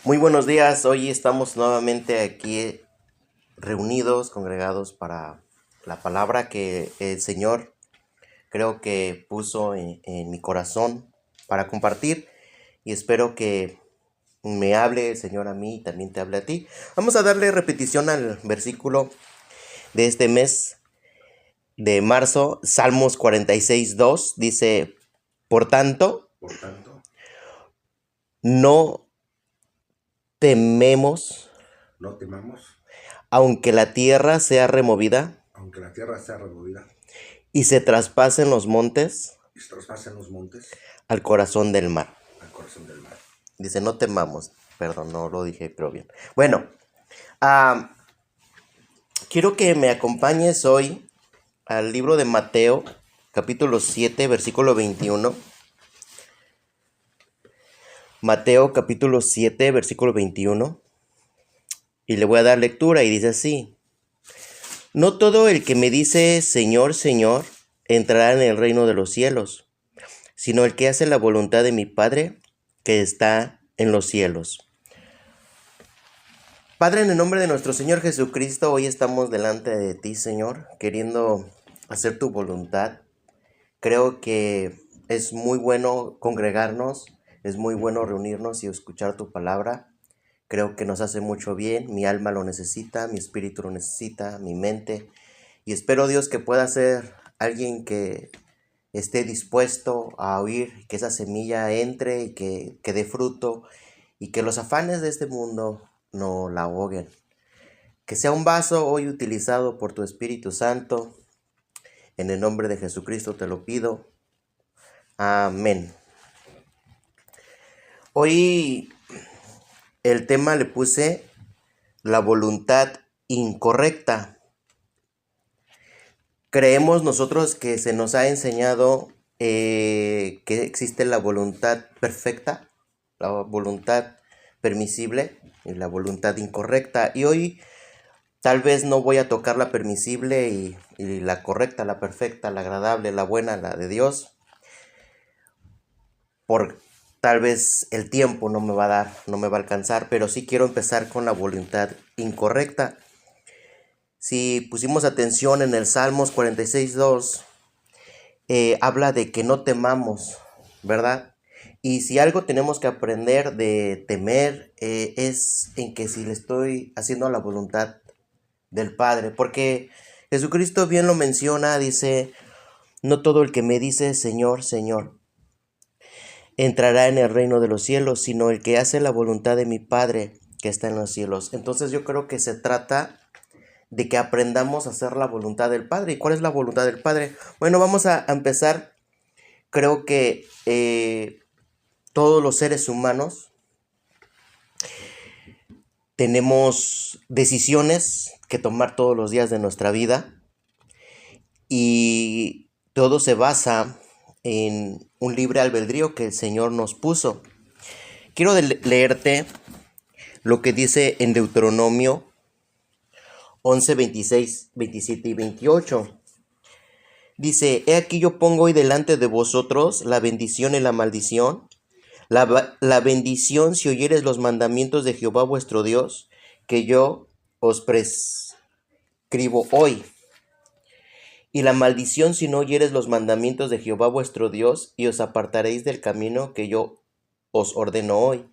Muy buenos días, hoy estamos nuevamente aquí reunidos, congregados para la palabra que el Señor creo que puso en mi corazón para compartir y espero que me hable el Señor a mí y también te hable a ti. Vamos a darle repetición al versículo de este mes de marzo, Salmos 46:2, dice, por tanto, Por tanto, no tememos, no temamos, aunque la tierra sea removida aunque la tierra sea removida y se traspasen los montes y se traspasen los montes al corazón del mar. al corazón del mar. Dice, no temamos. Perdón, no lo dije, creo bien. Bueno, ah, quiero que me acompañes hoy al libro de Mateo, capítulo 7, versículo 21. Mateo, capítulo 7, versículo 21. Y le voy a dar lectura y dice así. No todo el que me dice Señor, Señor, entrará en el reino de los cielos, sino el que hace la voluntad de mi Padre que está en los cielos. Padre, en el nombre de nuestro Señor Jesucristo, hoy estamos delante de ti, Señor, queriendo hacer tu voluntad. Creo que es muy bueno congregarnos, es muy bueno reunirnos y escuchar tu palabra. Creo que nos hace mucho bien, mi alma lo necesita, mi espíritu lo necesita, mi mente. Y espero, Dios, que pueda ser alguien que esté dispuesto a oír, que esa semilla entre y que dé fruto y que los afanes de este mundo no la ahoguen. Que sea un vaso hoy utilizado por tu Espíritu Santo. En el nombre de Jesucristo te lo pido. Amén. Hoy el tema le puse la voluntad incorrecta. Creemos nosotros que se nos ha enseñado que existe la voluntad perfecta, la voluntad permisible y la voluntad incorrecta. Y hoy tal vez no voy a tocar la permisible y la correcta, la perfecta, la agradable, la buena, la de Dios, por tal vez el tiempo no me va a dar, no me va a alcanzar, pero sí quiero empezar con la voluntad incorrecta. Si pusimos atención en el Salmos 46:2, habla de que no temamos, ¿verdad? Y si algo tenemos que aprender de temer es en que si le estoy haciendo la voluntad del Padre, porque Jesucristo bien lo menciona, dice, no todo el que me dice Señor, Señor, entrará en el reino de los cielos, sino el que hace la voluntad de mi Padre que está en los cielos. Entonces yo creo que se trata de que aprendamos a hacer la voluntad del Padre. ¿Y cuál es la voluntad del Padre? Bueno, vamos a empezar. Creo que todos los seres humanos tenemos decisiones que tomar todos los días de nuestra vida y todo se basa en un libre albedrío que el Señor nos puso. Quiero leerte lo que dice en Deuteronomio 11, 26, 27 y 28. Dice, he aquí yo pongo hoy delante de vosotros la bendición y la maldición. La bendición si oyeres los mandamientos de Jehová vuestro Dios, que yo os prescribo hoy. Y la maldición si no oyeres los mandamientos de Jehová vuestro Dios, y os apartaréis del camino que yo os ordeno hoy,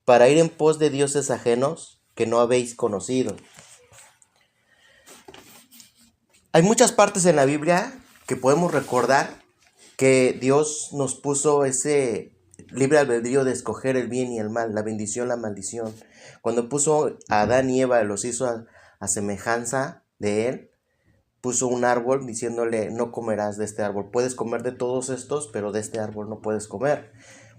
para ir en pos de dioses ajenos que no habéis conocido. Hay muchas partes en la Biblia que podemos recordar que Dios nos puso ese libre albedrío de escoger el bien y el mal, la bendición, la maldición. Cuando puso a Adán y Eva, los hizo a semejanza de él, puso un árbol diciéndole, no comerás de este árbol, puedes comer de todos estos, pero de este árbol no puedes comer.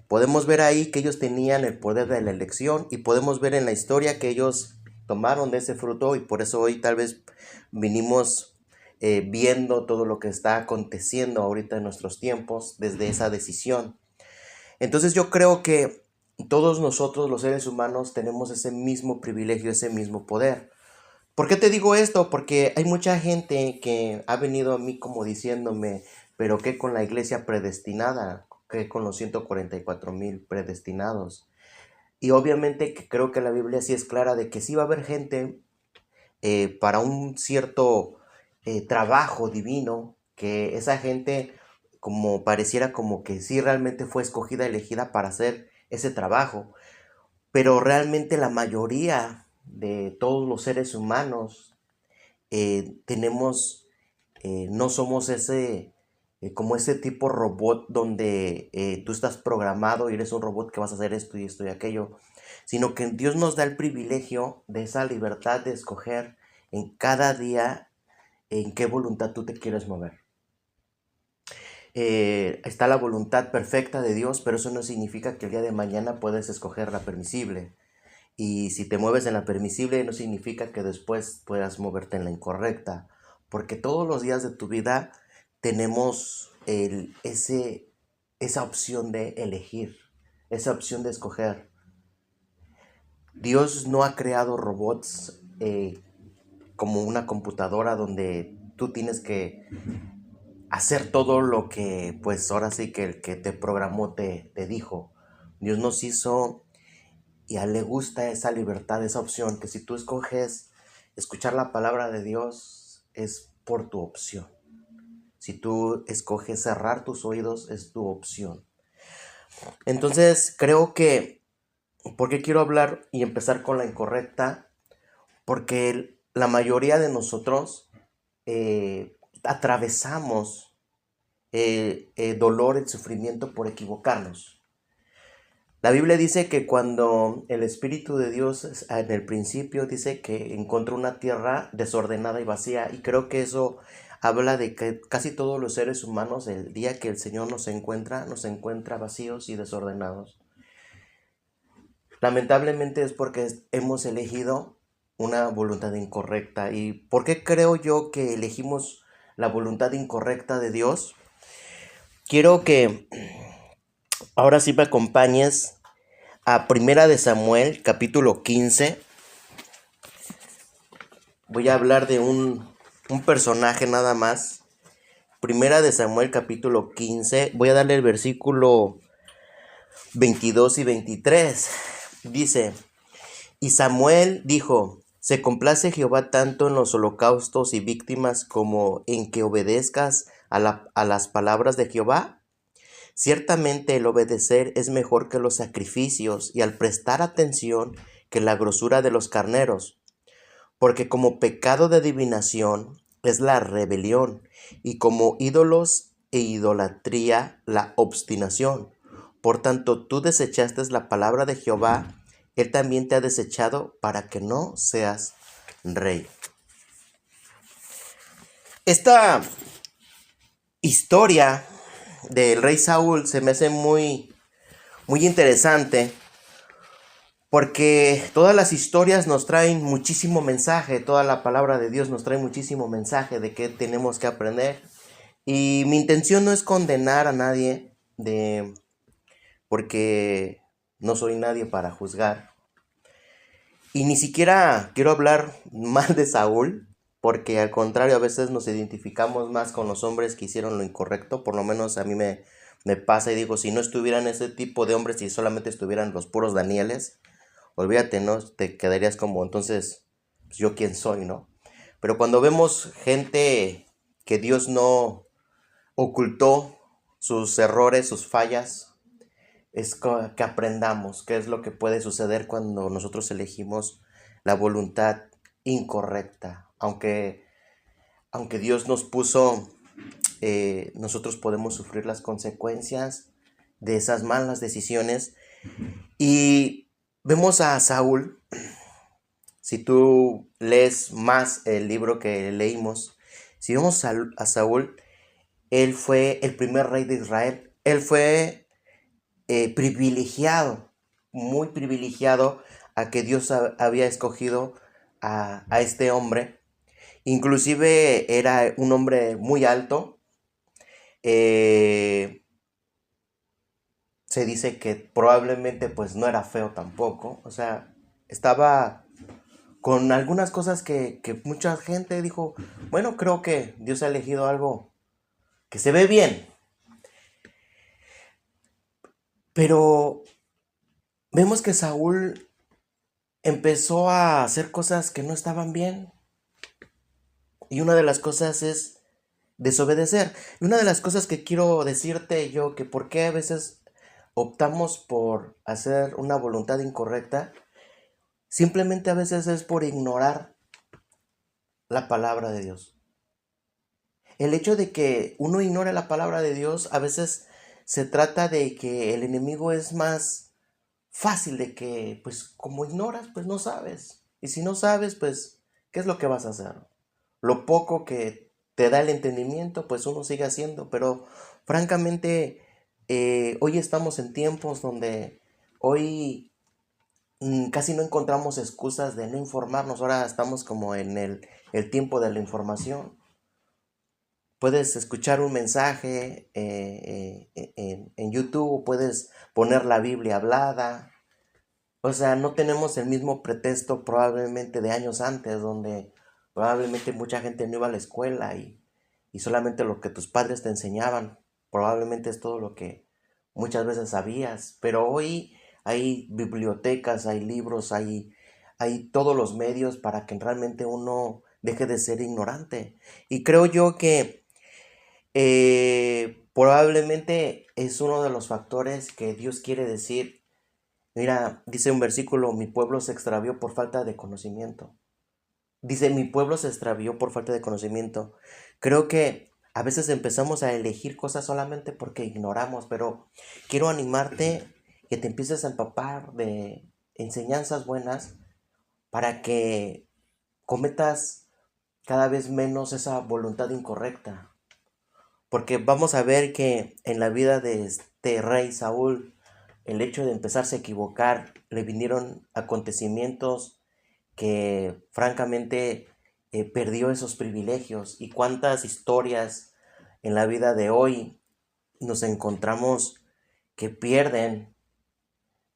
Podemos ver ahí que ellos tenían el poder de la elección y podemos ver en la historia que ellos tomaron de ese fruto y por eso hoy tal vez vinimos viendo todo lo que está aconteciendo ahorita en nuestros tiempos desde esa decisión. Entonces yo creo que todos nosotros los seres humanos tenemos ese mismo privilegio, ese mismo poder. ¿Por qué te digo esto? Porque hay mucha gente que ha venido a mí como diciéndome, pero ¿qué con la iglesia predestinada? ¿Qué con los 144,000 predestinados? Y obviamente que creo que la Biblia sí es clara de que sí va a haber gente para un cierto trabajo divino, que esa gente como pareciera como que sí realmente fue escogida, elegida para hacer ese trabajo, pero realmente la mayoría de todos los seres humanos tenemos, no somos como ese tipo robot donde tú estás programado y eres un robot que vas a hacer esto y aquello, sino que Dios nos da el privilegio de esa libertad de escoger en cada día en qué voluntad tú te quieres mover. Está la voluntad perfecta de Dios, pero eso no significa que el día de mañana puedes escoger la permisible. Y si te mueves en la permisible, no significa que después puedas moverte en la incorrecta. Porque todos los días de tu vida tenemos esa opción de elegir, esa opción de escoger. Dios no ha creado robots como una computadora donde tú tienes que hacer todo lo que, pues ahora sí que el que te programó te dijo. Dios nos hizo y a él le gusta esa libertad, esa opción, que si tú escoges escuchar la palabra de Dios es por tu opción. Si tú escoges cerrar tus oídos es tu opción. Entonces creo que, ¿por qué quiero hablar y empezar con la incorrecta? Porque la mayoría de nosotros atravesamos el dolor, el sufrimiento por equivocarnos. La Biblia dice que cuando el Espíritu de Dios en el principio dice que encontró una tierra desordenada y vacía, y creo que eso habla de que casi todos los seres humanos el día que el Señor nos encuentra vacíos y desordenados. Lamentablemente es porque hemos elegido una voluntad incorrecta. ¿Y por qué creo yo que elegimos la voluntad incorrecta de Dios? Quiero que ahora sí me acompañes a Primera de Samuel, capítulo 15. Voy a hablar de un personaje nada más. Primera de Samuel, capítulo 15. Voy a darle el versículo 22 y 23. Dice: Y Samuel dijo: ¿Se complace Jehová tanto en los holocaustos y víctimas como en que obedezcas a las palabras de Jehová? Ciertamente el obedecer es mejor que los sacrificios, y al prestar atención que la grosura de los carneros. Porque como pecado de adivinación es la rebelión, y como ídolos e idolatría la obstinación. Por tanto, tú desechaste la palabra de Jehová, él también te ha desechado para que no seas rey. Esta historia del rey Saúl se me hace muy, muy interesante, porque todas las historias nos traen muchísimo mensaje, toda la palabra de Dios nos trae muchísimo mensaje de qué tenemos que aprender. Y mi intención no es condenar a nadie, porque no soy nadie para juzgar. Y ni siquiera quiero hablar mal de Saúl, porque al contrario, a veces nos identificamos más con los hombres que hicieron lo incorrecto. Por lo menos a mí me pasa, y digo, si no estuvieran ese tipo de hombres y solamente estuvieran los puros Danieles, olvídate, ¿no? Te quedarías como, entonces, pues, ¿yo quién soy, no? Pero cuando vemos gente que Dios no ocultó sus errores, sus fallas, es que aprendamos qué es lo que puede suceder cuando nosotros elegimos la voluntad incorrecta. Aunque Dios nos puso, nosotros podemos sufrir las consecuencias de esas malas decisiones. Y vemos a Saúl. Si tú lees más el libro que leímos, si vemos a Saúl, él fue el primer rey de Israel. Él fue privilegiado, muy privilegiado, a que Dios había escogido a este hombre. Inclusive era un hombre muy alto. Se dice que probablemente pues no era feo tampoco. O sea, estaba con algunas cosas que mucha gente dijo, bueno, creo que Dios ha elegido algo que se ve bien. Pero vemos que Saúl empezó a hacer cosas que no estaban bien. Y una de las cosas es desobedecer. Y una de las cosas que quiero decirte yo, que por qué a veces optamos por hacer una voluntad incorrecta, simplemente a veces es por ignorar la palabra de Dios. El hecho de que uno ignore la palabra de Dios, a veces se trata de que el enemigo es más fácil de que, pues como ignoras, pues no sabes. Y si no sabes, pues, ¿qué es lo que vas a hacer? Lo poco que te da el entendimiento, pues uno sigue haciendo. Pero francamente, hoy estamos en tiempos donde hoy casi no encontramos excusas de no informarnos. Ahora estamos como en el tiempo de la información. Puedes escuchar un mensaje en YouTube, puedes poner la Biblia hablada. O sea, no tenemos el mismo pretexto probablemente de años antes, donde probablemente mucha gente no iba a la escuela y solamente lo que tus padres te enseñaban, probablemente es todo lo que muchas veces sabías. Pero hoy hay bibliotecas, hay libros, hay todos los medios para que realmente uno deje de ser ignorante. Y creo yo que probablemente es uno de los factores que Dios quiere decir. Mira, dice un versículo, mi pueblo se extravió por falta de conocimiento. Dice, mi pueblo se extravió por falta de conocimiento. Creo que a veces empezamos a elegir cosas solamente porque ignoramos, pero quiero animarte que te empieces a empapar de enseñanzas buenas para que cometas cada vez menos esa voluntad incorrecta. Porque vamos a ver que en la vida de este rey Saúl, el hecho de empezarse a equivocar, le vinieron acontecimientos que francamente perdió esos privilegios. Y cuántas historias en la vida de hoy nos encontramos que pierden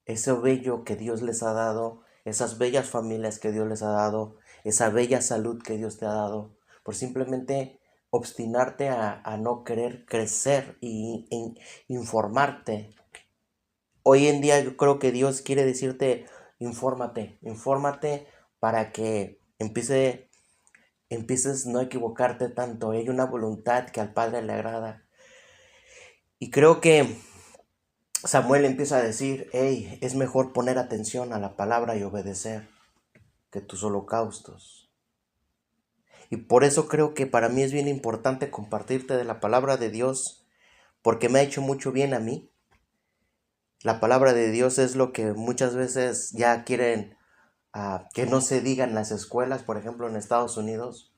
ese bello que Dios les ha dado, esas bellas familias que Dios les ha dado, esa bella salud que Dios te ha dado, por simplemente obstinarte a no querer crecer y informarte. Hoy en día yo creo que Dios quiere decirte, infórmate, infórmate para que empieces no a equivocarte tanto. Hay una voluntad que al Padre le agrada. Y creo que Samuel empieza a decir, hey, es mejor poner atención a la palabra y obedecer que tus holocaustos. Y por eso creo que para mí es bien importante compartirte de la palabra de Dios, porque me ha hecho mucho bien a mí. La palabra de Dios es lo que muchas veces ya quieren que no se diga en las escuelas, por ejemplo en Estados Unidos,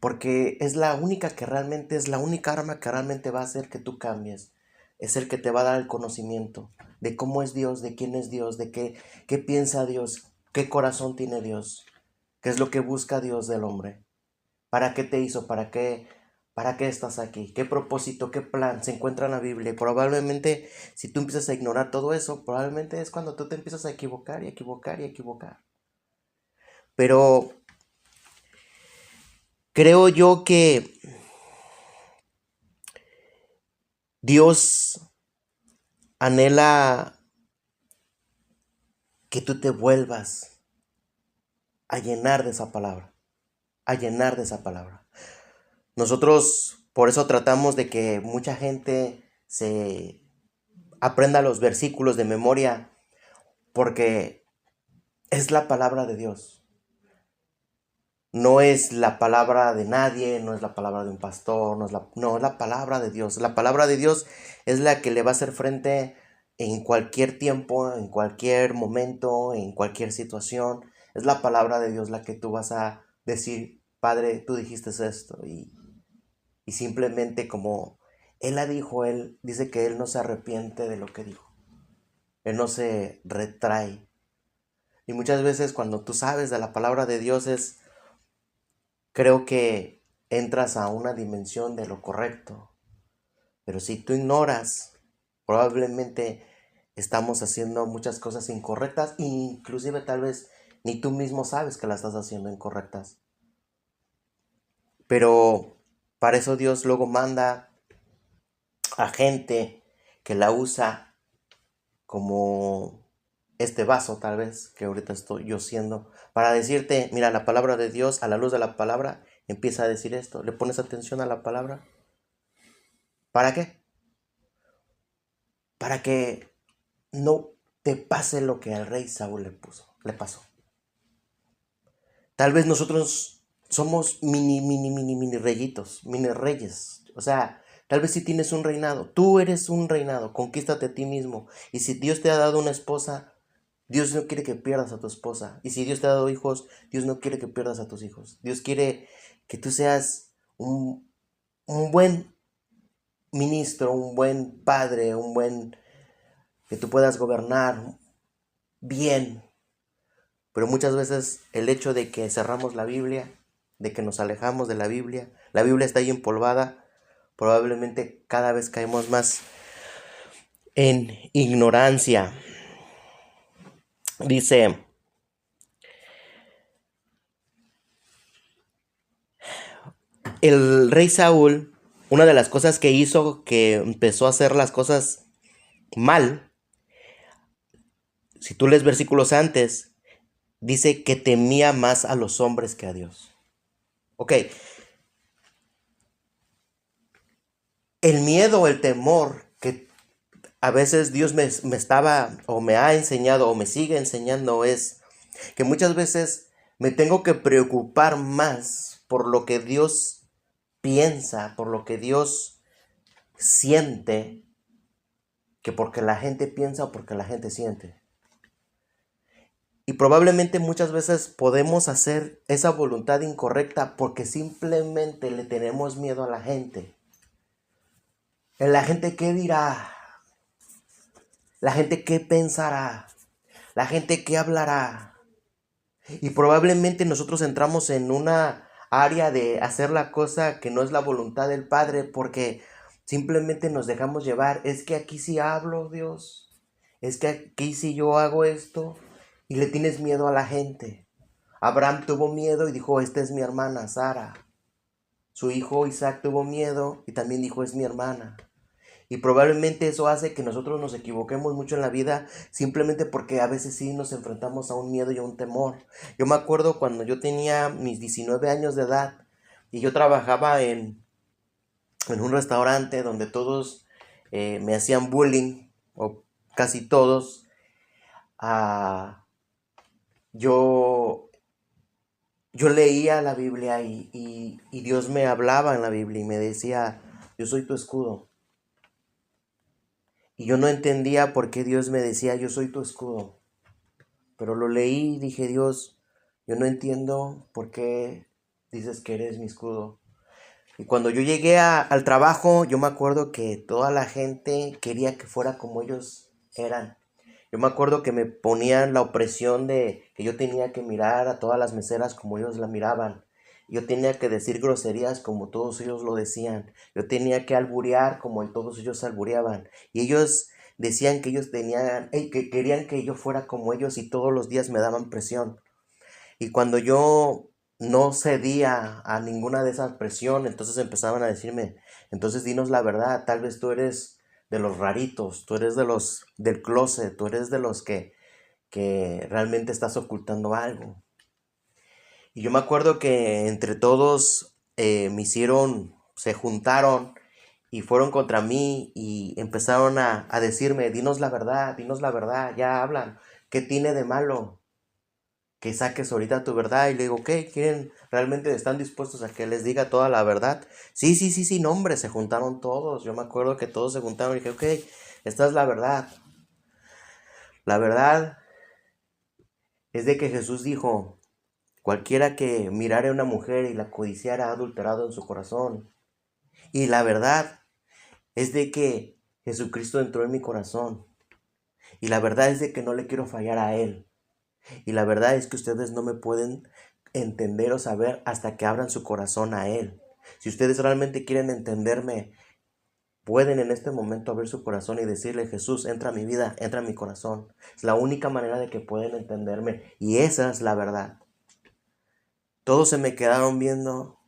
porque es la única que realmente, es la única arma que realmente va a hacer que tú cambies. Es el que te va a dar el conocimiento de cómo es Dios, de quién es Dios, de qué piensa Dios, qué corazón tiene Dios, qué es lo que busca Dios del hombre. ¿Para qué te hizo? ¿Para qué estás aquí? ¿Qué propósito, qué plan se encuentra en la Biblia? Y probablemente si tú empiezas a ignorar todo eso, probablemente es cuando tú te empiezas a equivocar y equivocar y equivocar. Pero creo yo que Dios anhela que tú te vuelvas a llenar de esa palabra, a llenar de esa palabra. Nosotros por eso tratamos de que mucha gente se aprenda los versículos de memoria, porque es la palabra de Dios. No es la palabra de nadie, no es la palabra de un pastor, no, es la palabra de Dios. La palabra de Dios es la que le va a hacer frente en cualquier tiempo, en cualquier momento, en cualquier situación. Es la palabra de Dios la que tú vas a decir, Padre, tú dijiste esto. Y simplemente como Él la dijo, Él dice que Él no se arrepiente de lo que dijo. Él no se retrae. Y muchas veces cuando tú sabes de la palabra de Dios creo que entras a una dimensión de lo correcto. Pero si tú ignoras, probablemente estamos haciendo muchas cosas incorrectas e inclusive tal vez ni tú mismo sabes que las estás haciendo incorrectas. Pero para eso Dios luego manda a gente que la usa como este vaso tal vez que ahorita estoy yo siendo, para decirte, mira, la palabra de Dios, a la luz de la palabra, empieza a decir esto. ¿Le pones atención a la palabra? ¿Para qué? Para que no te pase lo que al rey Saúl le pasó. Tal vez nosotros somos mini reyitos, mini reyes. O sea, tal vez si tienes un reinado, tú eres un reinado, conquístate a ti mismo. Y si Dios te ha dado una esposa, Dios no quiere que pierdas a tu esposa. Y si Dios te ha dado hijos, Dios no quiere que pierdas a tus hijos. Dios quiere que tú seas un buen ministro, un buen padre, que tú puedas gobernar bien. Pero muchas veces el hecho de que cerramos la Biblia, de que nos alejamos de la Biblia está ahí empolvada, probablemente cada vez caemos más en ignorancia. Dice, el rey Saúl, una de las cosas que hizo que empezó a hacer las cosas mal, si tú lees versículos antes, dice que temía más a los hombres que a Dios. Ok, el miedo, el temor que a veces Dios me estaba o me ha enseñado o me sigue enseñando es que muchas veces me tengo que preocupar más por lo que Dios piensa, por lo que Dios siente, que porque la gente piensa o porque la gente siente. Y probablemente muchas veces podemos hacer esa voluntad incorrecta porque simplemente le tenemos miedo a la gente. ¿En la gente qué dirá? ¿La gente qué pensará? ¿La gente qué hablará? Y probablemente nosotros entramos en una área de hacer la cosa que no es la voluntad del Padre porque simplemente nos dejamos llevar. Es que aquí sí hablo, Dios. Es que aquí sí yo hago esto. Y le tienes miedo a la gente. Abraham tuvo miedo y dijo, esta es mi hermana Sara. Su hijo Isaac tuvo miedo y también dijo, es mi hermana. Y probablemente eso hace que nosotros nos equivoquemos mucho en la vida simplemente porque a veces sí nos enfrentamos a un miedo y a un temor. Yo me acuerdo cuando yo tenía mis 19 años de edad y yo trabajaba en un restaurante donde todos me hacían bullying, o casi todos. Ah, yo, yo leía la Biblia y Dios me hablaba en la Biblia y me decía, yo soy tu escudo. Y yo no entendía por qué Dios me decía, yo soy tu escudo. Pero lo leí y dije, Dios, yo no entiendo por qué dices que eres mi escudo. Y cuando yo llegué al trabajo, yo me acuerdo que toda la gente quería que fuera como ellos eran. Yo me acuerdo que me ponían la opresión de que yo tenía que mirar a todas las meseras como ellos la miraban. Yo tenía que decir groserías como todos ellos lo decían. Yo tenía que alburear como todos ellos albureaban. Y ellos decían que ellos tenían, que querían que yo fuera como ellos y todos los días me daban presión. Y cuando yo no cedía a ninguna de esas presiones, entonces empezaban a decirme, entonces dinos la verdad, tal vez tú eres de los raritos, tú eres de los del closet, tú eres de los que realmente estás ocultando algo. Y yo me acuerdo que entre todos se juntaron y fueron contra mí y empezaron a decirme, dinos la verdad, ya hablan, ¿qué tiene de malo? Que saques ahorita tu verdad. Y le digo, ¿qué? ¿Quieren? ¿Realmente están dispuestos a que les diga toda la verdad? Sí, sí, sí, sí, no, hombre, se juntaron todos. Yo me acuerdo que todos se juntaron y dije, ok, esta es la verdad. La verdad es de que Jesús dijo, cualquiera que mirare a una mujer y la codiciara ha adulterado en su corazón. Y la verdad es de que Jesucristo entró en mi corazón. Y la verdad es de que no le quiero fallar a Él. Y la verdad es que ustedes no me pueden entender o saber hasta que abran su corazón a Él. Si ustedes realmente quieren entenderme, pueden en este momento abrir su corazón y decirle, Jesús, entra a mi vida, entra a mi corazón. Es la única manera de que pueden entenderme. Y esa es la verdad. Todos se me quedaron viendo,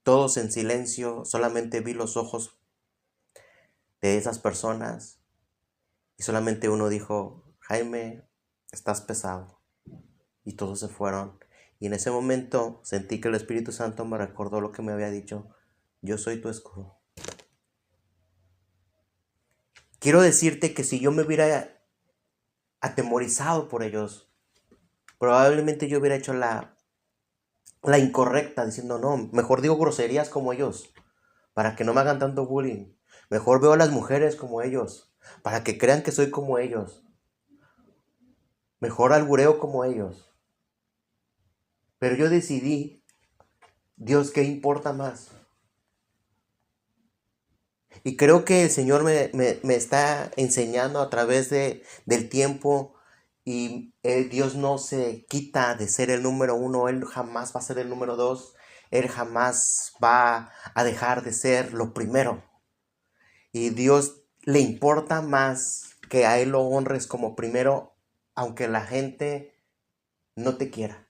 todos en silencio, solamente vi los ojos de esas personas y solamente uno dijo, Jaime, estás pesado. Y todos se fueron. Y en ese momento sentí que el Espíritu Santo me recordó lo que me había dicho. Yo soy tu escudo. Quiero decirte que si yo me hubiera atemorizado por ellos, probablemente yo hubiera hecho la incorrecta, diciendo, no, mejor digo groserías como ellos, para que no me hagan tanto bullying. Mejor veo a las mujeres como ellos, para que crean que soy como ellos. Mejor albureo como ellos. Pero yo decidí, Dios, ¿qué importa más? Y creo que el Señor me está enseñando a través del tiempo, y Dios no se quita de ser el número uno. Él jamás va a ser el número dos. Él jamás va a dejar de ser lo primero. Y Dios le importa más que a Él lo honres como primero, aunque la gente no te quiera.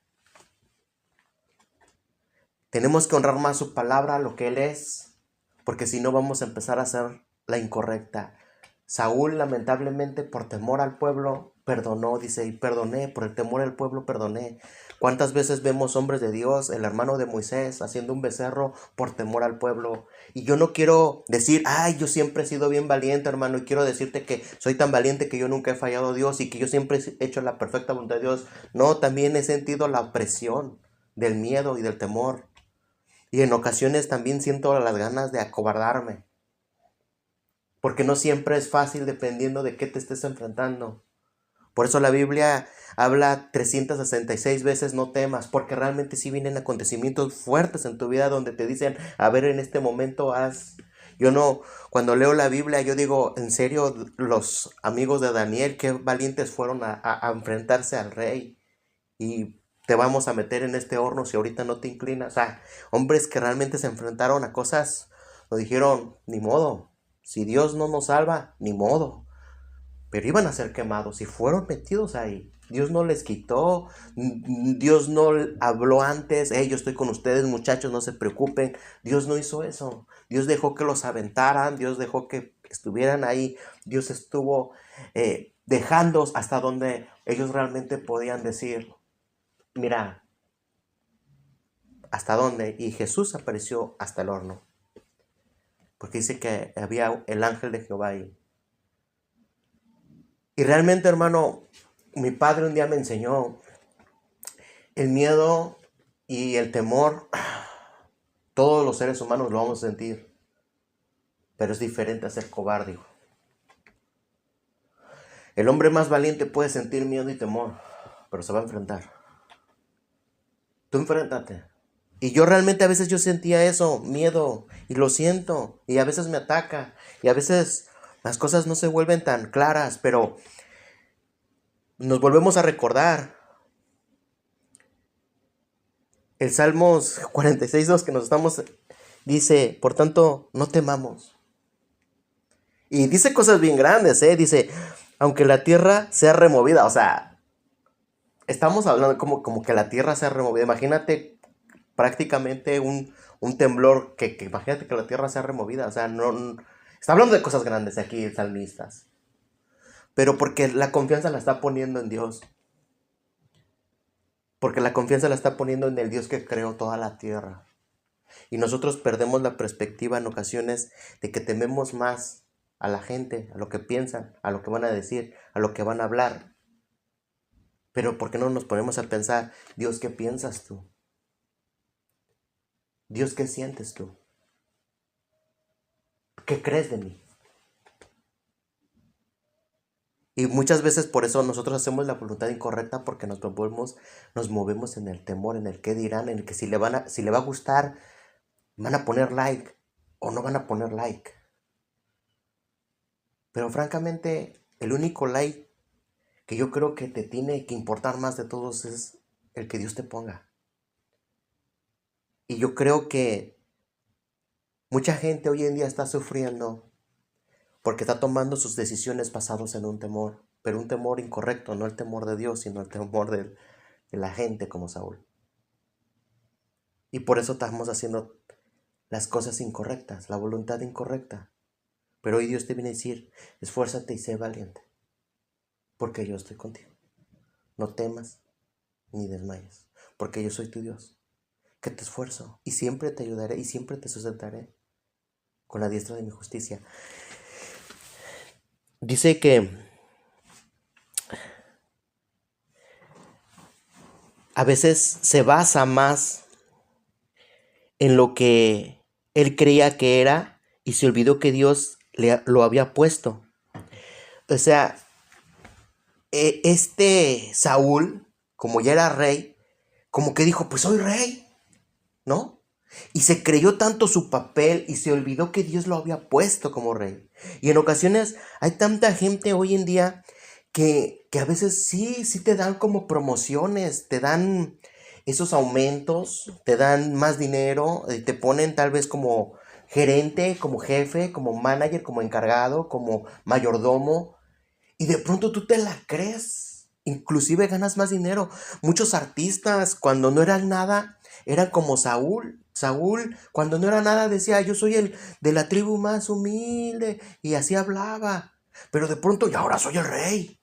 Tenemos que honrar más su palabra, lo que Él es, porque si no vamos a empezar a hacer la incorrecta. Saúl, lamentablemente, por temor al pueblo, perdonó, dice, y perdoné, por el temor al pueblo perdoné. ¿Cuántas veces vemos hombres de Dios, el hermano de Moisés, haciendo un becerro por temor al pueblo? Y yo no quiero decir, ay, yo siempre he sido bien valiente, hermano, y quiero decirte que soy tan valiente que yo nunca he fallado a Dios y que yo siempre he hecho la perfecta voluntad de Dios. No, también he sentido la presión del miedo y del temor. Y en ocasiones también siento las ganas de acobardarme. Porque no siempre es fácil dependiendo de qué te estés enfrentando. Por eso la Biblia habla 366 veces no temas, porque realmente sí vienen acontecimientos fuertes en tu vida donde te dicen, a ver, en este momento haz. Yo no, cuando leo la Biblia, yo digo, en serio, los amigos de Daniel, qué valientes fueron a enfrentarse al rey. Y te vamos a meter en este horno si ahorita no te inclinas. O sea, hombres que realmente se enfrentaron a cosas, lo dijeron, ni modo. Si Dios no nos salva, ni modo. Pero iban a ser quemados y fueron metidos ahí. Dios no les quitó, Dios no habló antes, hey, yo estoy con ustedes, muchachos, no se preocupen. Dios no hizo eso. Dios dejó que los aventaran, Dios dejó que estuvieran ahí. Dios estuvo dejándolos hasta donde ellos realmente podían decir, mira, ¿hasta dónde? Y Jesús apareció hasta el horno. Porque dice que había el ángel de Jehová ahí. Y realmente, hermano, mi padre un día me enseñó el miedo y el temor. Todos los seres humanos lo vamos a sentir. Pero es diferente a ser cobarde, hijo. El hombre más valiente puede sentir miedo y temor, pero se va a enfrentar. Tú enfréntate. Y yo realmente a veces yo sentía eso, miedo, y lo siento, y a veces me ataca, y a veces las cosas no se vuelven tan claras, pero nos volvemos a recordar. El Salmos 46:2 que nos estamos, dice, por tanto, no temamos. Y dice cosas bien grandes, dice, aunque la tierra sea removida, o sea, estamos hablando como que la tierra sea removida. Imagínate prácticamente un temblor, que imagínate que la tierra sea removida, o sea, no, está hablando de cosas grandes aquí el salmistas, pero porque la confianza la está poniendo en Dios, porque la confianza la está poniendo en el Dios que creó toda la tierra, y nosotros perdemos la perspectiva en ocasiones de que tememos más a la gente, a lo que piensan, a lo que van a decir, a lo que van a hablar, pero ¿por qué no nos ponemos a pensar, Dios, qué piensas tú? Dios, ¿qué sientes tú? ¿Qué crees de mí? Y muchas veces por eso nosotros hacemos la voluntad incorrecta, porque nos movemos en el temor, en el qué dirán, en el que si le va a gustar, van a poner like o no van a poner like. Pero francamente, el único like que yo creo que te tiene que importar más de todos es el que Dios te ponga. Y yo creo que mucha gente hoy en día está sufriendo porque está tomando sus decisiones basados en un temor, pero un temor incorrecto, no el temor de Dios, sino el temor de la gente como Saúl. Y por eso estamos haciendo las cosas incorrectas, la voluntad incorrecta. Pero hoy Dios te viene a decir, esfuérzate y sé valiente. porque yo estoy contigo. No temas ni desmayes, porque yo soy tu Dios, que te esfuerzo y siempre te ayudaré y siempre te sustentaré con la diestra de mi justicia. Dice que a veces se basa más en lo que él creía que era y se olvidó que Dios lo había puesto. O sea, este Saúl, como ya era rey, como que dijo, pues soy rey, ¿no? Y se creyó tanto su papel y se olvidó que Dios lo había puesto como rey. Y en ocasiones hay tanta gente hoy en día que a veces sí te dan como promociones, te dan esos aumentos, te dan más dinero, te ponen tal vez como gerente, como jefe, como manager, como encargado, como mayordomo, y de pronto tú te la crees, inclusive ganas más dinero. Muchos artistas cuando no eran nada, eran como Saúl. Saúl, cuando no era nada, decía, yo soy el de la tribu más humilde, y así hablaba. Pero de pronto, y ahora soy el rey.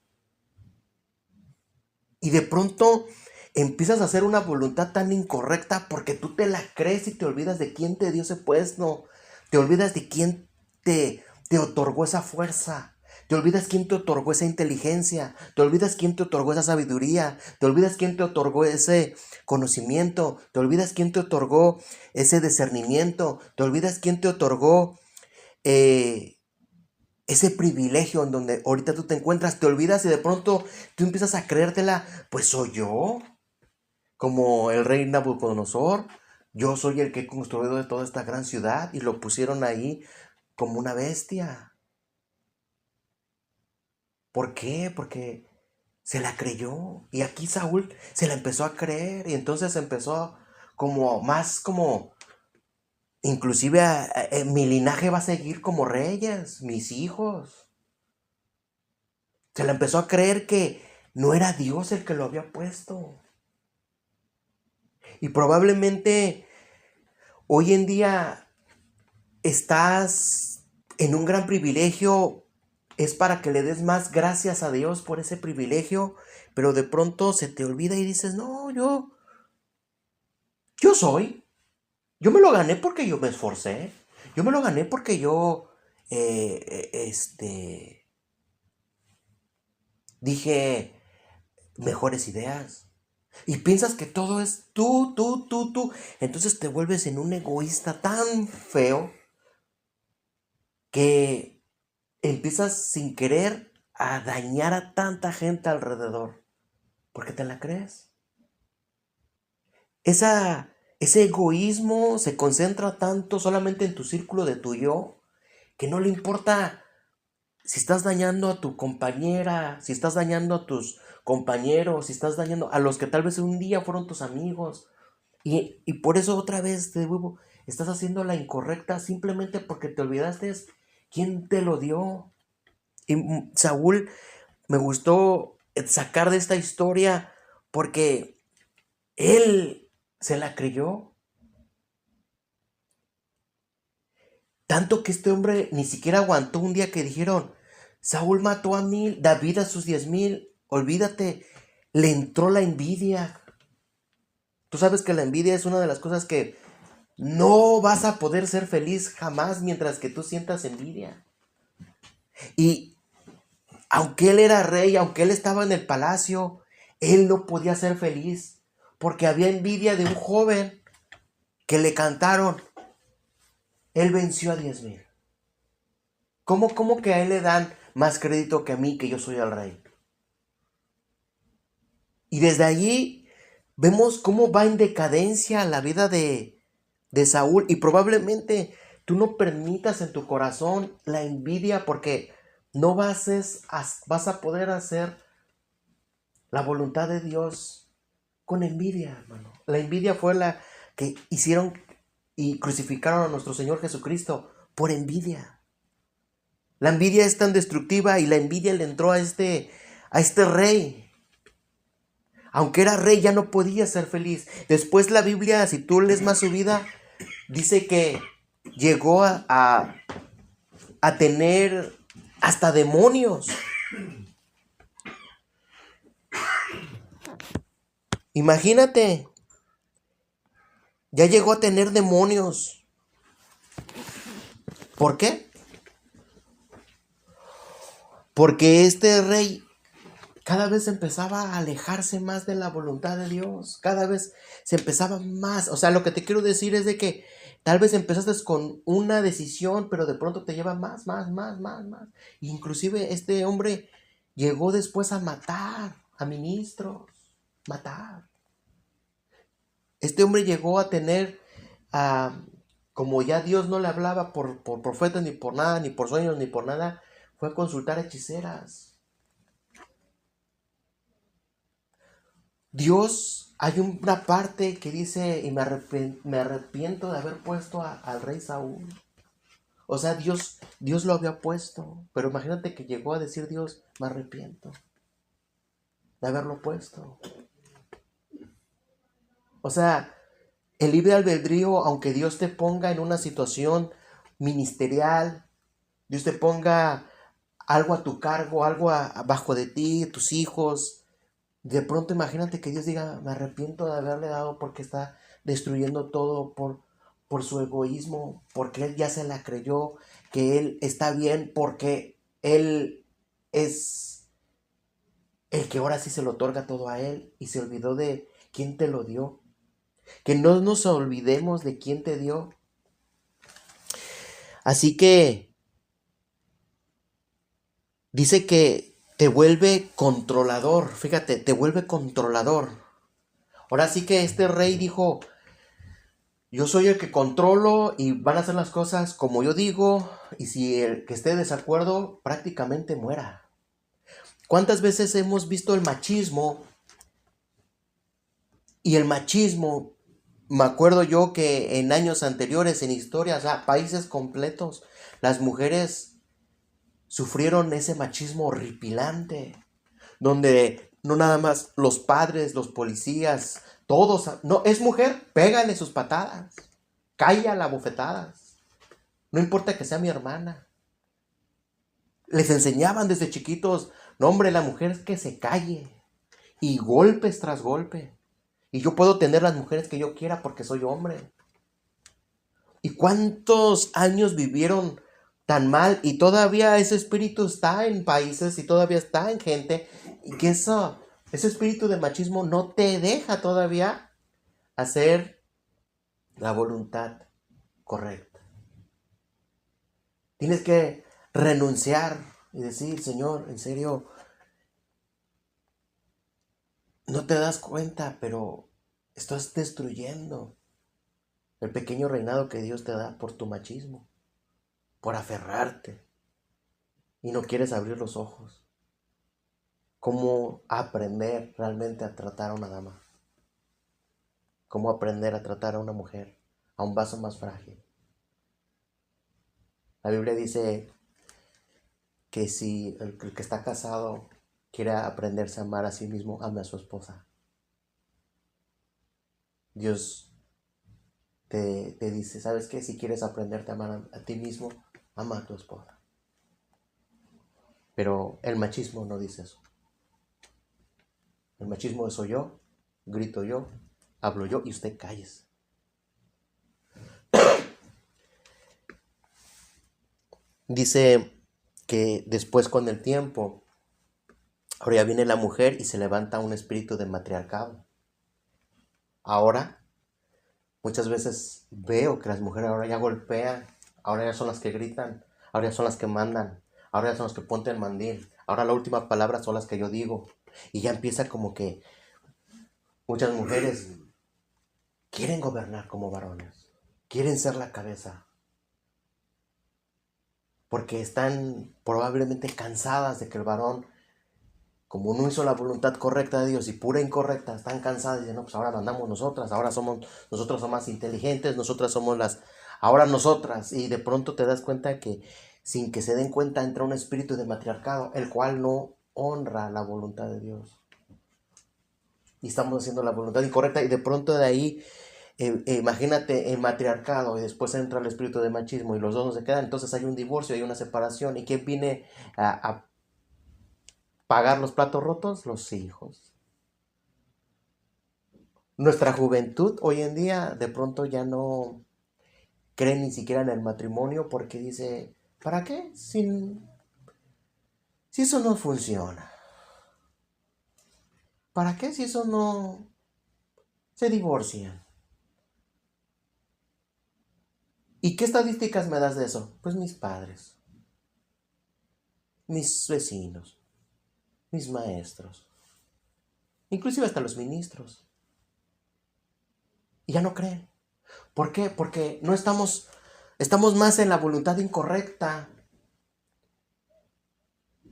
Y de pronto empiezas a hacer una voluntad tan incorrecta porque tú te la crees y te olvidas de quién te dio ese puesto. Te olvidas de quién te otorgó esa fuerza. Te olvidas quién te otorgó esa inteligencia. Te olvidas quién te otorgó esa sabiduría. Te olvidas quién te otorgó ese conocimiento. Te olvidas quién te otorgó ese discernimiento. Te olvidas quién te otorgó ese privilegio en donde ahorita tú te encuentras. Te olvidas y de pronto tú empiezas a creértela. Pues soy yo, como el rey Nabucodonosor. Yo soy el que he construido de toda esta gran ciudad y lo pusieron ahí como una bestia. ¿Por qué? Porque se la creyó. Y aquí Saúl se la empezó a creer. Y entonces empezó como más como, inclusive mi linaje va a seguir como reyes, mis hijos. Se la empezó a creer que no era Dios el que lo había puesto. Y probablemente hoy en día estás en un gran privilegio. Es para que le des más gracias a Dios por ese privilegio, pero de pronto se te olvida y dices, no, yo soy. Yo me lo gané porque yo me esforcé. Yo me lo gané porque yo, dije mejores ideas. Y piensas que todo es tú. Entonces te vuelves en un egoísta tan feo que empiezas sin querer a dañar a tanta gente alrededor. Porque te la crees. Ese egoísmo se concentra tanto solamente en tu círculo de tu yo que no le importa si estás dañando a tu compañera, si estás dañando a tus compañeros, si estás dañando a los que tal vez un día fueron tus amigos. Y por eso otra vez de nuevo estás haciendo la incorrecta simplemente porque te olvidaste quién te lo dio. Y Saúl me gustó sacar de esta historia porque él se la creyó. Tanto que este hombre ni siquiera aguantó un día que dijeron, Saúl mató a 1000, David a sus 10,000. Olvídate, le entró la envidia. Tú sabes que la envidia es una de las cosas que no vas a poder ser feliz jamás mientras que tú sientas envidia. Y aunque él era rey, aunque él estaba en el palacio, él no podía ser feliz porque había envidia de un joven que le cantaron. Él venció a 10,000. ¿Cómo que a él le dan más crédito que a mí, que yo soy el rey? Y desde allí vemos cómo va en decadencia la vida de Saúl. Y probablemente tú no permitas en tu corazón la envidia porque no vas a poder hacer la voluntad de Dios con envidia, hermano. La envidia fue la que hicieron y crucificaron a nuestro Señor Jesucristo por envidia. La envidia es tan destructiva y la envidia le entró a este rey. Aunque era rey, ya no podía ser feliz. Después la Biblia, si tú lees más su vida, dice que llegó a tener hasta demonios. Imagínate, ya llegó a tener demonios. ¿Por qué? Porque este rey cada vez empezaba a alejarse más de la voluntad de Dios, cada vez se empezaba más, o sea, lo que te quiero decir es de que tal vez empezaste con una decisión, pero de pronto te lleva más. Inclusive este hombre llegó después a matar a ministros, matar. Este hombre llegó a tener, ah, como ya Dios no le hablaba por profetas, ni por nada, ni por sueños, ni por nada, fue a consultar a hechiceras. Dios, hay una parte que dice, y me arrepiento de haber puesto al rey Saúl. O sea, Dios lo había puesto, pero imagínate que llegó a decir Dios, me arrepiento de haberlo puesto. O sea, el libre albedrío, aunque Dios te ponga en una situación ministerial, Dios te ponga algo a tu cargo, algo abajo de ti, tus hijos. De pronto imagínate que Dios diga, me arrepiento de haberle dado porque está destruyendo todo por su egoísmo, porque Él ya se la creyó, que Él está bien, porque Él es el que ahora sí se lo otorga todo a Él y se olvidó de quién te lo dio. Que no nos olvidemos de quién te dio. Así que dice que te vuelve controlador, fíjate, te vuelve controlador. Ahora sí que este rey dijo, yo soy el que controlo y van a hacer las cosas como yo digo, y si el que esté de desacuerdo prácticamente muera. ¿Cuántas veces hemos visto el machismo? Y el machismo, me acuerdo yo que en años anteriores, en historias, países completos, las mujeres sufrieron ese machismo horripilante, donde no nada más los padres, los policías, todos, no, es mujer, pégale sus patadas, cállala bofetadas, no importa que sea mi hermana. Les enseñaban desde chiquitos, no hombre, la mujer es que se calle, y golpes tras golpe. Y yo puedo tener las mujeres que yo quiera porque soy hombre. ¿Y cuántos años vivieron tan mal? Y todavía ese espíritu está en países y todavía está en gente. Y que ese espíritu de machismo no te deja todavía hacer la voluntad correcta. Tienes que renunciar y decir, Señor, en serio, no te das cuenta, pero estás destruyendo el pequeño reinado que Dios te da por tu machismo, por aferrarte y no quieres abrir los ojos. ¿Cómo aprender realmente a tratar a una dama? ¿Cómo aprender a tratar a una mujer, a un vaso más frágil? La Biblia dice que si el que está casado quiere aprenderse a amar a sí mismo, ame a su esposa. Dios te dice, ¿sabes qué? Si quieres aprenderte a amar a ti mismo, ama a tu esposa. Pero el machismo no dice eso. El machismo es soy yo, grito yo, hablo yo y usted cállese. Dice que después con el tiempo, ahora ya viene la mujer y se levanta un espíritu de matriarcado. Ahora, muchas veces veo que las mujeres ahora ya golpean, ahora ya son las que gritan, ahora ya son las que mandan, ahora ya son las que ponen el mandil, ahora la última palabra son las que yo digo. Y ya empieza como que muchas mujeres quieren gobernar como varones, quieren ser la cabeza, porque están probablemente cansadas de que el varón, como no hizo la voluntad correcta de Dios y pura incorrecta, están cansadas y dicen, no, pues ahora mandamos nosotras, nosotros somos más inteligentes, nosotras somos ahora nosotras, y de pronto te das cuenta que sin que se den cuenta entra un espíritu de matriarcado, el cual no honra la voluntad de Dios. Y estamos haciendo la voluntad incorrecta y de pronto de ahí, imagínate el matriarcado y después entra el espíritu de machismo y los dos no se quedan, entonces hay un divorcio, hay una separación. ¿Y quién viene a pagar los platos rotos? Los hijos. Nuestra juventud hoy en día de pronto ya no cree ni siquiera en el matrimonio porque dice, ¿para qué? Si eso no funciona. ¿Para qué si eso no se divorcian? ¿Y qué estadísticas me das de eso? Pues mis padres, mis vecinos, mis maestros, inclusive hasta los ministros. Y ya no creen. ¿Por qué? Porque no estamos más en la voluntad incorrecta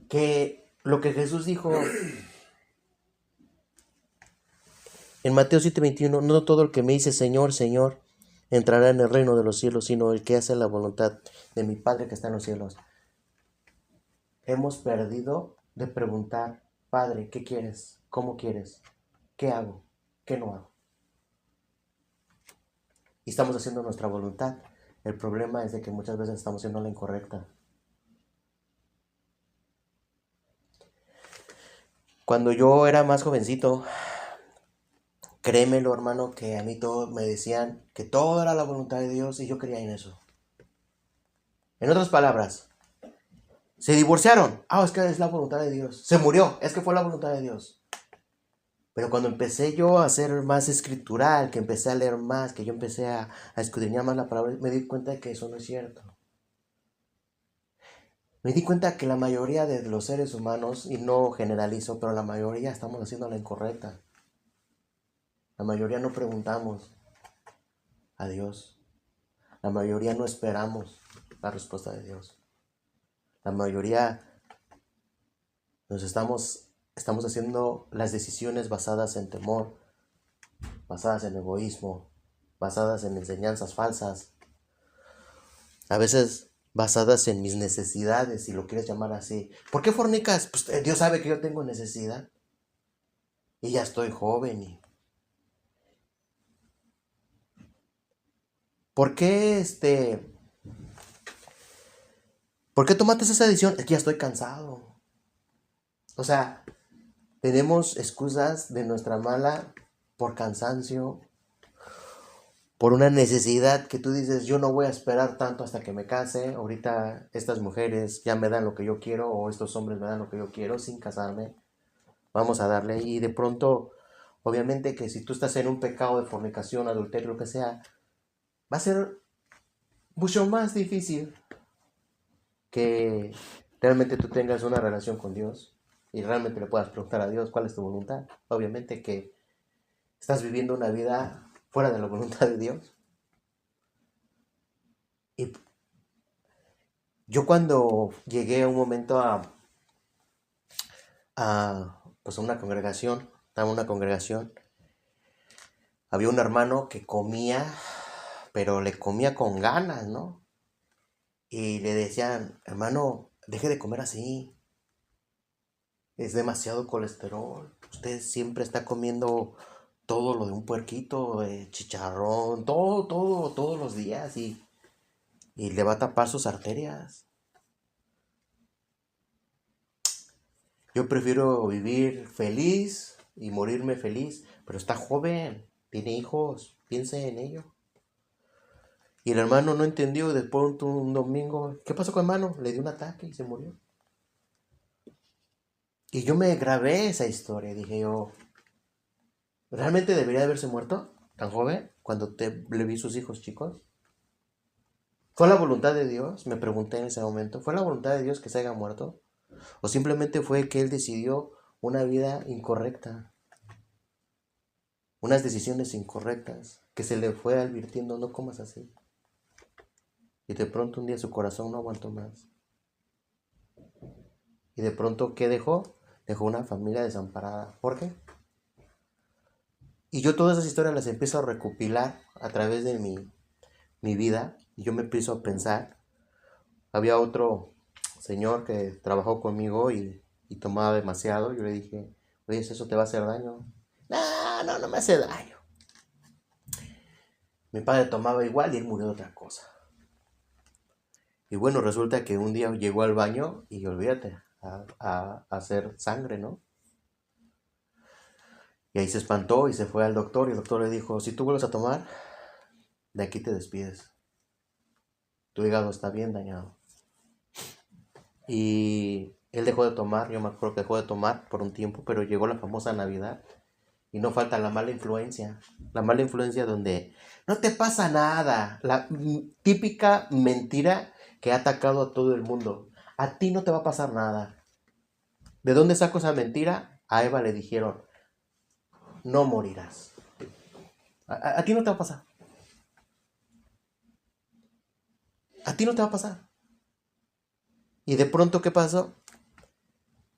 que lo que Jesús dijo en Mateo 7:21, no todo el que me dice Señor, Señor, entrará en el reino de los cielos, sino el que hace la voluntad de mi Padre que está en los cielos. Hemos perdido de preguntar, Padre, ¿qué quieres? ¿Cómo quieres? ¿Qué hago? ¿Qué no hago? Y estamos haciendo nuestra voluntad. El problema es de que muchas veces estamos haciendo la incorrecta. Cuando yo era más jovencito, créemelo, hermano, que a mí todos me decían que todo era la voluntad de Dios y yo creía en eso. En otras palabras, se divorciaron. Es que es la voluntad de Dios. Se murió. Es que fue la voluntad de Dios. Pero cuando empecé yo a ser más escritural, que empecé a leer más, que yo empecé a escudriñar más la palabra, me di cuenta de que eso no es cierto. Me di cuenta que la mayoría de los seres humanos, y no generalizo, pero la mayoría estamos haciendo la incorrecta. La mayoría no preguntamos a Dios. La mayoría no esperamos la respuesta de Dios. La mayoría estamos haciendo las decisiones basadas en temor, basadas en egoísmo, basadas en enseñanzas falsas, a veces basadas en mis necesidades, si lo quieres llamar así. ¿Por qué fornicas? Pues Dios sabe que yo tengo necesidad y ya estoy joven. ¿Por qué ¿Por qué tomaste esa decisión? Es que ya estoy cansado. O sea, tenemos excusas de nuestra mala por cansancio, por una necesidad que tú dices, yo no voy a esperar tanto hasta que me case. Ahorita estas mujeres ya me dan lo que yo quiero o estos hombres me dan lo que yo quiero sin casarme. Vamos a darle. Y de pronto, obviamente que si tú estás en un pecado de fornicación, adulterio, lo que sea, va a ser mucho más difícil que realmente tú tengas una relación con Dios y realmente le puedas preguntar a Dios cuál es tu voluntad. Obviamente que estás viviendo una vida fuera de la voluntad de Dios. Y yo cuando llegué a un momento pues a una congregación, estaba en una congregación, había un hermano que comía, pero le comía con ganas, ¿no? Y le decían, hermano, deje de comer así, es demasiado colesterol, usted siempre está comiendo todo lo de un puerquito, chicharrón, todos los días y le va a tapar sus arterias. Yo prefiero vivir feliz y morirme feliz, pero está joven, tiene hijos, piense en ello. Y el hermano no entendió y después un domingo, ¿qué pasó con el hermano? Le dio un ataque y se murió. Y yo me grabé esa historia, dije yo, ¿realmente debería haberse muerto tan joven cuando le vi sus hijos chicos? ¿Fue la voluntad de Dios? Me pregunté en ese momento, ¿fue la voluntad de Dios que se haya muerto? ¿O simplemente fue que él decidió una vida incorrecta? Unas decisiones incorrectas que se le fue advirtiendo, no comas así. Y de pronto un día su corazón no aguantó más. Y de pronto, ¿qué dejó? Dejó una familia desamparada. ¿Por qué? Y yo todas esas historias las empiezo a recopilar a través de mi vida. Y yo me empiezo a pensar. Había otro señor que trabajó conmigo y tomaba demasiado. Yo le dije, oye, ¿eso te va a hacer daño? No me hace daño. Mi padre tomaba igual y él murió de otra cosa. Y bueno, resulta que un día llegó al baño y olvídate, a hacer sangre, ¿no? Y ahí se espantó y se fue al doctor y el doctor le dijo, si tú vuelves a tomar, de aquí te despides. Tu hígado está bien dañado. Y él dejó de tomar, yo me acuerdo que dejó de tomar por un tiempo, pero llegó la famosa Navidad. Y no falta la mala influencia. La mala influencia donde no te pasa nada. La típica mentira que ha atacado a todo el mundo. A ti no te va a pasar nada. ¿De dónde saco esa mentira? A Eva le dijeron, no morirás. A ti no te va a pasar. A ti no te va a pasar. Y de pronto, ¿qué pasó?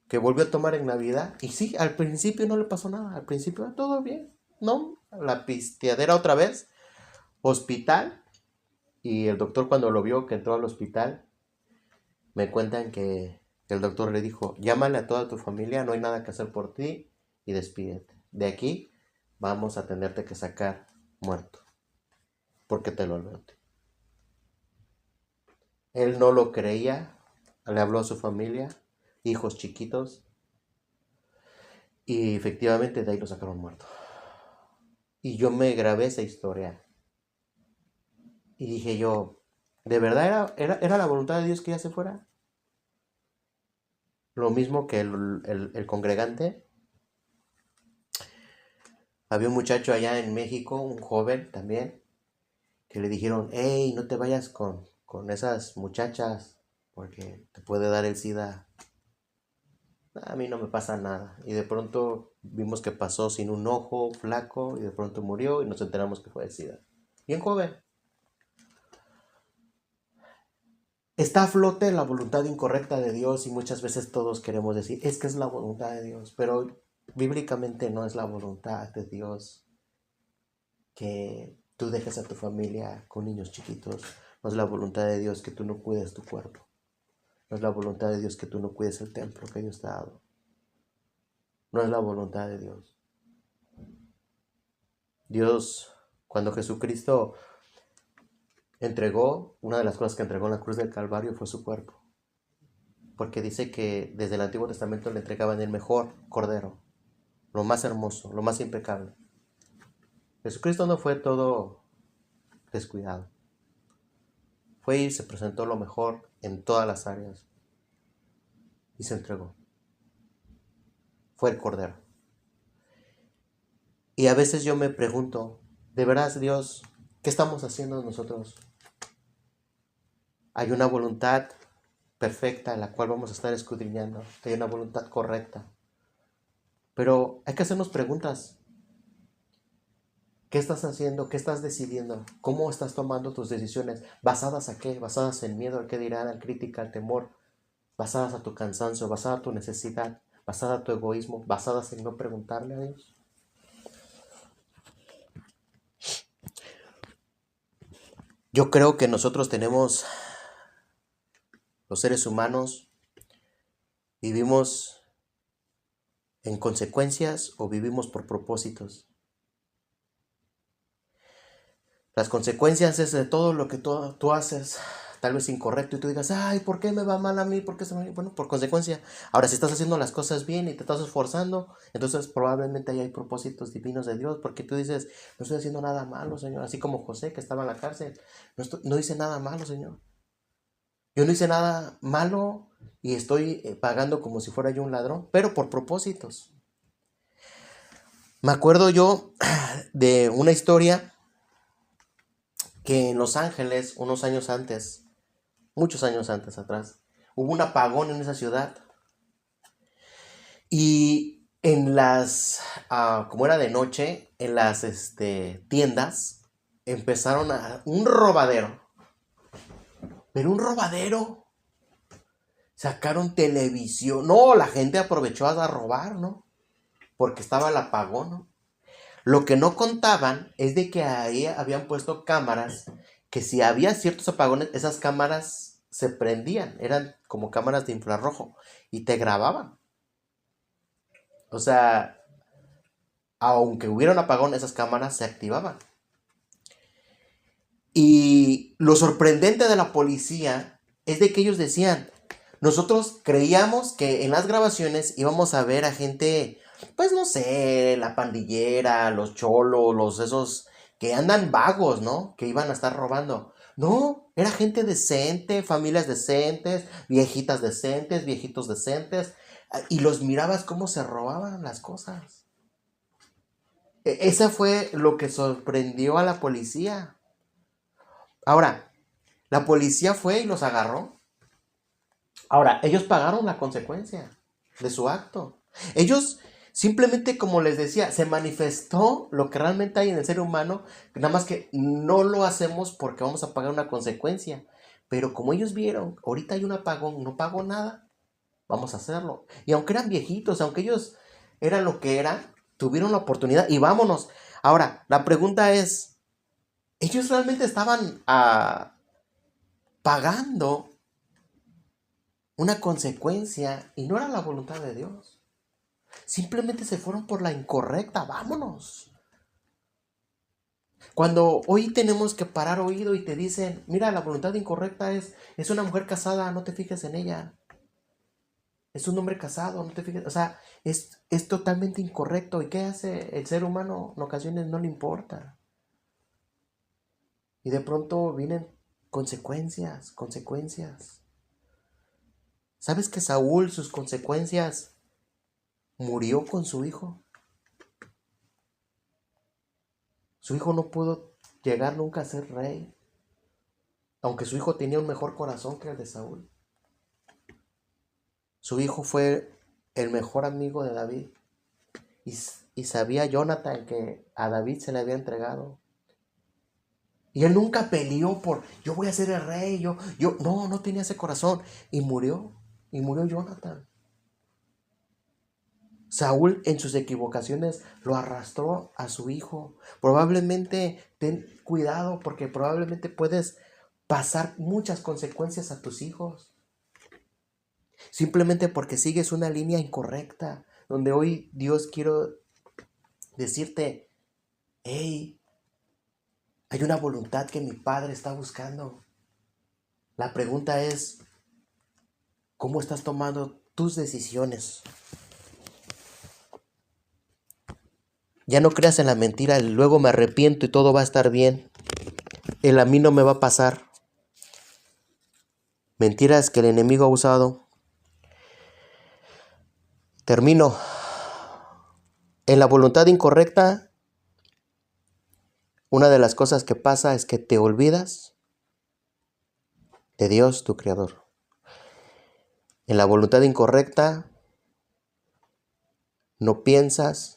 Que volvió a tomar en Navidad. Y sí, al principio no le pasó nada. Al principio todo bien. No, la pisteadera otra vez. Hospital. Y el doctor cuando lo vio que entró al hospital, me cuentan que el doctor le dijo, llámale a toda tu familia, no hay nada que hacer por ti y despídete. De aquí vamos a tenerte que sacar muerto. Porque te lo advertí. Él no lo creía. Le habló a su familia, hijos chiquitos. Y efectivamente de ahí lo sacaron muerto. Y yo me grabé esa historia. Y dije yo, ¿de verdad era la voluntad de Dios que ella se fuera? Lo mismo que el congregante. Había un muchacho allá en México, un joven también, que le dijeron, hey, no te vayas con esas muchachas, porque te puede dar el SIDA. A mí no me pasa nada. Y de pronto vimos que pasó sin un ojo, flaco, y de pronto murió y nos enteramos que fue el SIDA. Bien joven. Está a flote la voluntad incorrecta de Dios y muchas veces todos queremos decir, es que es la voluntad de Dios, pero bíblicamente no es la voluntad de Dios que tú dejes a tu familia con niños chiquitos. No es la voluntad de Dios que tú no cuides tu cuerpo. No es la voluntad de Dios que tú no cuides el templo que Dios te ha dado. No es la voluntad de Dios. Dios, cuando Jesucristo entregó, una de las cosas que entregó en la cruz del Calvario fue su cuerpo. Porque dice que desde el Antiguo Testamento le entregaban el mejor cordero, lo más hermoso, lo más impecable. Jesucristo no fue todo descuidado. Fue y se presentó lo mejor en todas las áreas y se entregó. Fue el cordero. Y a veces yo me pregunto, ¿de verdad, Dios, qué estamos haciendo nosotros? Hay una voluntad perfecta en la cual vamos a estar escudriñando. Hay una voluntad correcta. Pero hay que hacernos preguntas. ¿Qué estás haciendo? ¿Qué estás decidiendo? ¿Cómo estás tomando tus decisiones? ¿Basadas a qué? ¿Basadas en miedo, al que dirán, al crítica, al temor? ¿Basadas a tu cansancio? ¿Basadas a tu necesidad? ¿Basadas a tu egoísmo? ¿Basadas en no preguntarle a Dios? Yo creo que nosotros tenemos, los seres humanos, vivimos en consecuencias o vivimos por propósitos. Las consecuencias es de todo lo que tú haces, tal vez incorrecto, y tú digas, ay, ¿por qué me va mal a mí? ¿Por qué se me... Bueno, por consecuencia. Ahora, si estás haciendo las cosas bien y te estás esforzando, entonces probablemente ahí hay propósitos divinos de Dios, porque tú dices, no estoy haciendo nada malo, Señor. Así como José, que estaba en la cárcel, no hice nada malo, Señor. Yo no hice nada malo y estoy pagando como si fuera yo un ladrón, pero por propósitos. Me acuerdo yo de una historia que en Los Ángeles, unos años antes, muchos años antes atrás, hubo un apagón en esa ciudad. Y en como era de noche, en las tiendas, empezaron un robadero. Pero un robadero. Sacaron televisión. No, la gente aprovechó a robar, ¿no? Porque estaba el apagón, ¿no? Lo que no contaban es de que ahí habían puesto cámaras que si había ciertos apagones, esas cámaras se prendían. Eran como cámaras de infrarrojo y te grababan. O sea, aunque hubiera un apagón, esas cámaras se activaban. Y lo sorprendente de la policía es de que ellos decían, nosotros creíamos que en las grabaciones íbamos a ver a gente pues no sé, la pandillera, los cholos, los esos que andan vagos, ¿no? Que iban a estar robando. No, era gente decente, familias decentes, viejitas decentes, viejitos decentes, y los mirabas cómo se robaban las cosas. Ese fue lo que sorprendió a la policía. Ahora, la policía fue y los agarró. Ahora, ellos pagaron la consecuencia de su acto. Ellos simplemente, como les decía, se manifestó lo que realmente hay en el ser humano, nada más que no lo hacemos porque vamos a pagar una consecuencia. Pero como ellos vieron, ahorita hay un apagón, no pago nada, vamos a hacerlo. Y aunque eran viejitos, aunque ellos eran lo que eran, tuvieron la oportunidad y vámonos. Ahora, la pregunta es, ¿ellos realmente estaban pagando una consecuencia y no era la voluntad de Dios? Simplemente se fueron por la incorrecta, vámonos. Cuando hoy tenemos que parar oído y te dicen, mira, la voluntad incorrecta es una mujer casada, no te fijes en ella. Es un hombre casado, no te fijes. O sea, es totalmente incorrecto. ¿Y qué hace el ser humano? En ocasiones no le importa. Y de pronto vienen consecuencias, consecuencias. ¿Sabes que Saúl, sus consecuencias, murió con su hijo? Su hijo no pudo llegar nunca a ser rey, aunque su hijo tenía un mejor corazón que el de Saúl. Su hijo fue el mejor amigo de David y sabía Jonathan que a David se le había entregado. Y él nunca peleó por, yo voy a ser el rey, no tenía ese corazón. Y murió Jonathan. Saúl en sus equivocaciones lo arrastró a su hijo. Probablemente ten cuidado porque probablemente puedes pasar muchas consecuencias a tus hijos. Simplemente porque sigues una línea incorrecta. Donde hoy Dios quiero decirte, hey, hay una voluntad que mi Padre está buscando. La pregunta es, ¿cómo estás tomando tus decisiones? Ya no creas en la mentira, luego me arrepiento y todo va a estar bien. El a mí no me va a pasar. Mentiras que el enemigo ha usado. Termino. En la voluntad incorrecta, una de las cosas que pasa es que te olvidas de Dios, tu Creador. En la voluntad incorrecta, no piensas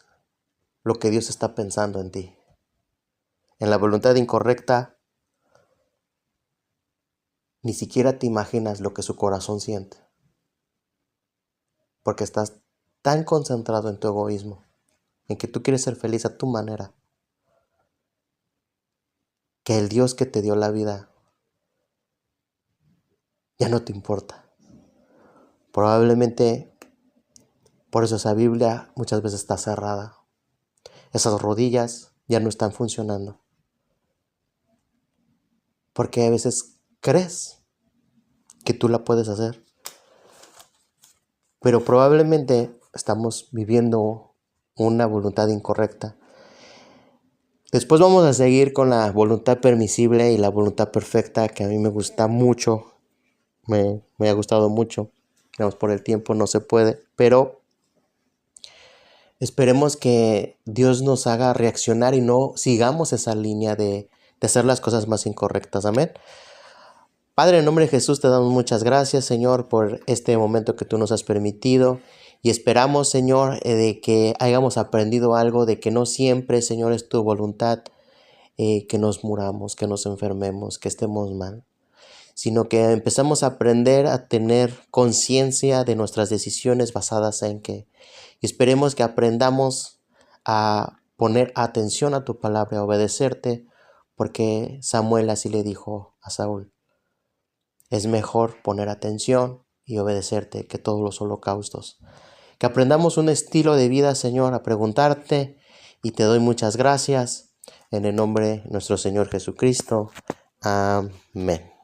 lo que Dios está pensando en ti. En la voluntad incorrecta, ni siquiera te imaginas lo que su corazón siente. Porque estás tan concentrado en tu egoísmo, en que tú quieres ser feliz a tu manera, que el Dios que te dio la vida ya no te importa. Probablemente por eso esa Biblia muchas veces está cerrada. Esas rodillas ya no están funcionando. Porque a veces crees que tú la puedes hacer. Pero probablemente estamos viviendo una voluntad incorrecta. Después vamos a seguir con la voluntad permisible y la voluntad perfecta, que a mí me gusta mucho. Me ha gustado mucho. Digamos, por el tiempo no se puede. Pero esperemos que Dios nos haga reaccionar y no sigamos esa línea de hacer las cosas más incorrectas. Amén. Padre, en nombre de Jesús te damos muchas gracias, Señor, por este momento que tú nos has permitido. Y esperamos, Señor, de que hayamos aprendido algo, de que no siempre, Señor, es tu voluntad que nos muramos, que nos enfermemos, que estemos mal, sino que empezamos a aprender a tener conciencia de nuestras decisiones basadas en que. Y esperemos que aprendamos a poner atención a tu palabra, a obedecerte, porque Samuel así le dijo a Saúl. Es mejor poner atención y obedecerte que todos los holocaustos. Que aprendamos un estilo de vida, Señor, a preguntarte, y te doy muchas gracias en el nombre de nuestro Señor Jesucristo. Amén.